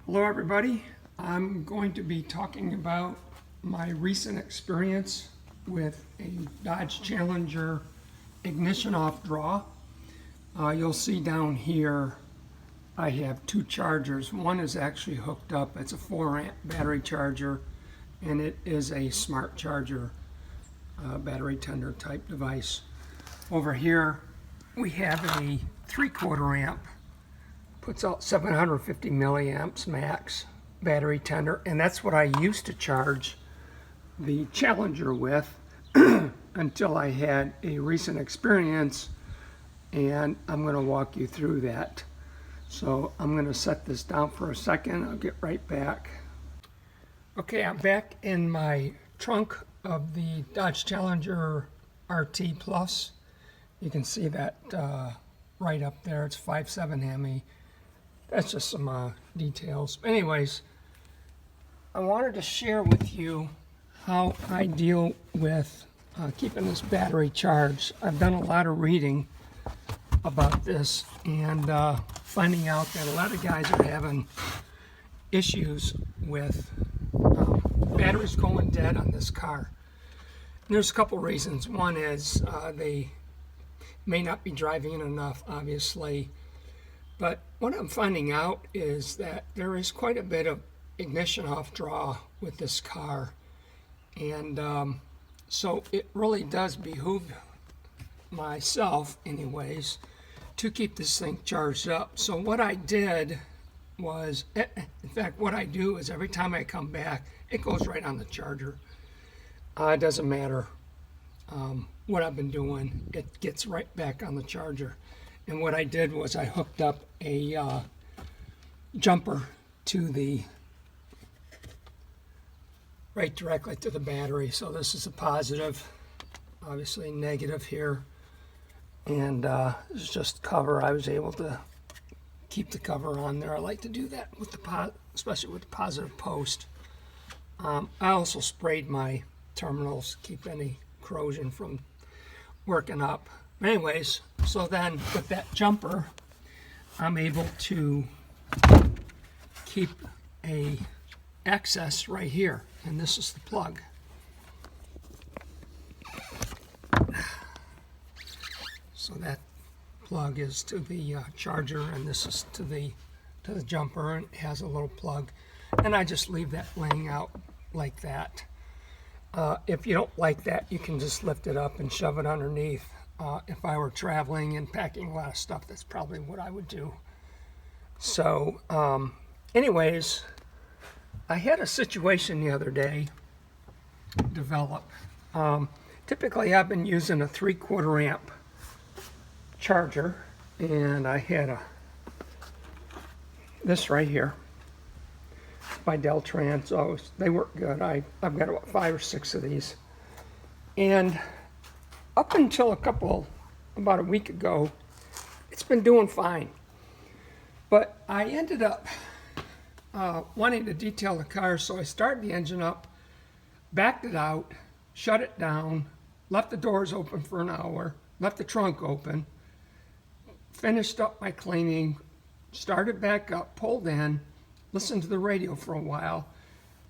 Hello everybody. I'm going to be talking about my recent experience with a Dodge Challenger ignition off draw. You'll see down here I have two chargers. One is actually hooked up. It's a 4-amp battery charger, and it is a smart charger battery tender type device. Over here we have a 3/4 amp, puts out 750 milliamps max battery tender, and that's what I used to charge the Challenger with until I had a recent experience, and I'm going to walk you through that. So I'm going to set this down for a second. I'll get right back. Okay, I'm back in my trunk of the Dodge Challenger RT Plus. You can see that right up there. It's 5.7 Hemi. That's just some details. Anyways, I wanted to share with you how I deal with keeping this battery charged. I've done a lot of reading about this and finding out that a lot of guys are having issues with batteries going dead on this car. And there's a couple reasons. One is they may not be driving it enough, obviously. But what I'm finding out is that there is quite a bit of ignition off draw with this car. And so it really does behoove myself, anyways, to keep this thing charged up. So what I did was, in fact, what I do is every time I come back, it goes right on the charger. It doesn't matter what I've been doing, it gets right back on the charger. And what I did was I hooked up a jumper to the right directly to the battery. So this is a positive, obviously negative here, and this is just cover. I was able to keep the cover on there. I like to do that with the especially with the positive post. I also sprayed my terminals, keep any corrosion from working up. Anyways, so then with that jumper, I'm able to keep a access right here, and this is the plug. So that plug is to the charger, and this is to the jumper, and it has a little plug. And I just leave that laying out like that. If you don't like that, you can just lift it up and shove it underneath. If I were traveling and packing a lot of stuff, that's probably what I would do. So, anyways, I had a situation the other day develop. Typically, I've been using a 3/4 amp charger, and I had this right here by Deltran, so they work good. I've got about 5 or 6 of these, and up until about a week ago, it's been doing fine. But I ended up wanting to detail the car, so I started the engine up, backed it out, shut it down, left the doors open for an hour, left the trunk open, finished up my cleaning, started back up, pulled in, listened to the radio for a while,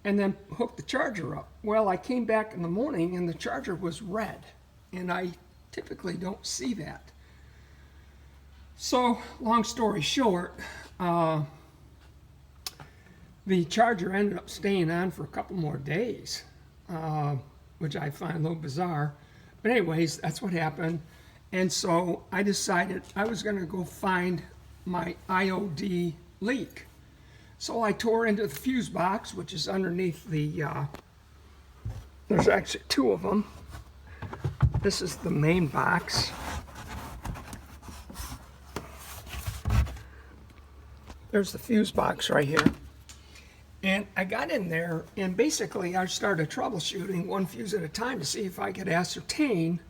and then hooked the charger up. Well, I came back in the morning and the charger was red, and I typically don't see that. So, long story short, the charger ended up staying on for a couple more days, which I find a little bizarre. But anyways, that's what happened. And so I decided I was going to go find my IOD leak. So I tore into the fuse box, which is underneath the, there's actually 2 of them. This is the main box. There's the fuse box right here. And I got in there, and basically I started troubleshooting one fuse at a time to see if I could ascertain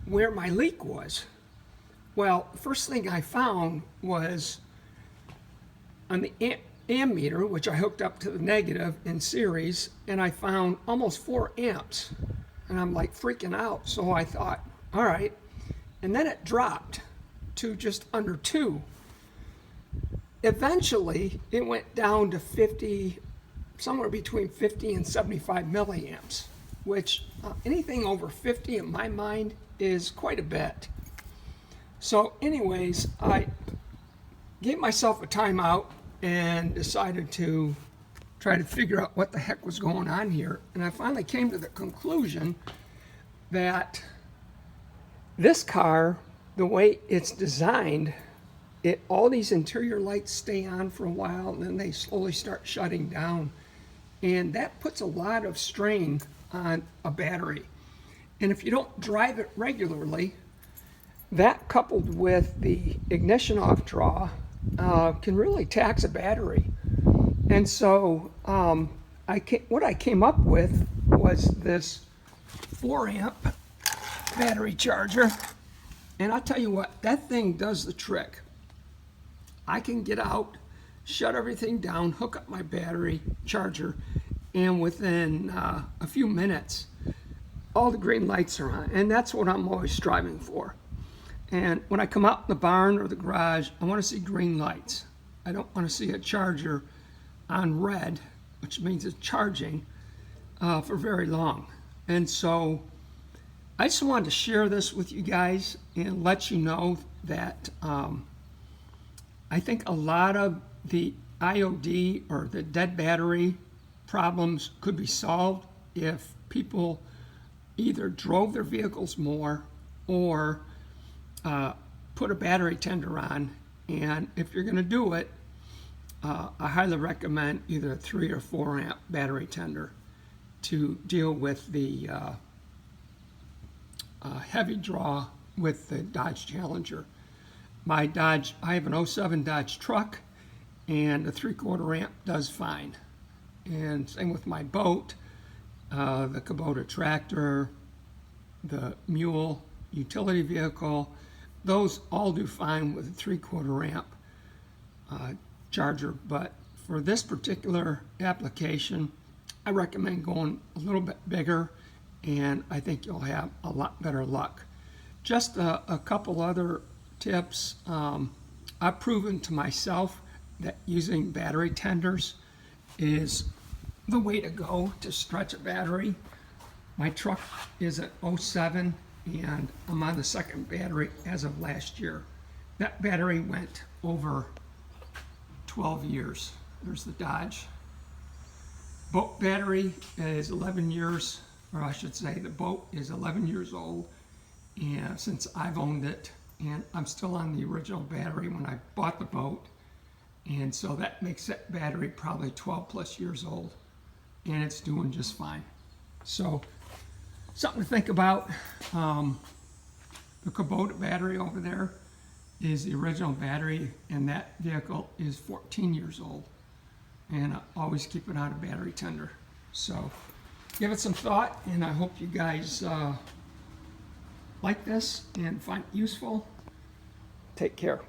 where my leak was. Well, the first thing I found was on the ammeter, which I hooked up to the negative in series, and I found almost 4 amps. And I'm like freaking out. So I thought, all right. And then it dropped to just under 2. Eventually, it went down to 50, somewhere between 50 and 75 milliamps, which anything over 50 in my mind is quite a bit. So anyways, I gave myself a timeout and decided to try to figure out what the heck was going on here. And I finally came to the conclusion that this car, the way it's designed, all these interior lights stay on for a while and then they slowly start shutting down. And that puts a lot of strain on a battery. And if you don't drive it regularly, that coupled with the ignition off draw can really tax a battery. And so what I came up with was this 4 amp battery charger. And I'll tell you what, that thing does the trick. I can get out, shut everything down, hook up my battery charger, and within a few minutes, all the green lights are on. And that's what I'm always striving for. And when I come out in the barn or the garage, I want to see green lights. I don't want to see a charger on red, which means it's charging for very long. And so I just wanted to share this with you guys and let you know that I think a lot of the IOD or the dead battery problems could be solved if people either drove their vehicles more or put a battery tender on. And if you're going to do it, I highly recommend either a 3 or 4 amp battery tender to deal with the heavy draw with the Dodge Challenger. I have an 07 Dodge truck, and the 3/4 amp does fine. And same with my boat, the Kubota tractor, the mule utility vehicle. Those all do fine with a 3/4 amp charger. But for this particular application, I recommend going a little bit bigger, and I think you'll have a lot better luck. Just a couple other tips. I've proven to myself that using battery tenders is the way to go to stretch a battery. My truck is an 07 and I'm on the second battery as of last year. That battery went over 12 years. There's the Dodge. Boat battery is 11 years, or I should say the boat is 11 years old, and since I've owned it, and I'm still on the original battery when I bought the boat, and so that makes that battery probably 12 plus years old, and it's doing just fine. So something to think about. The Kubota battery over there is the original battery, and that vehicle is 14 years old, and I always keep it on a battery tender. So give it some thought, and I hope you guys like this and find it useful. Take care.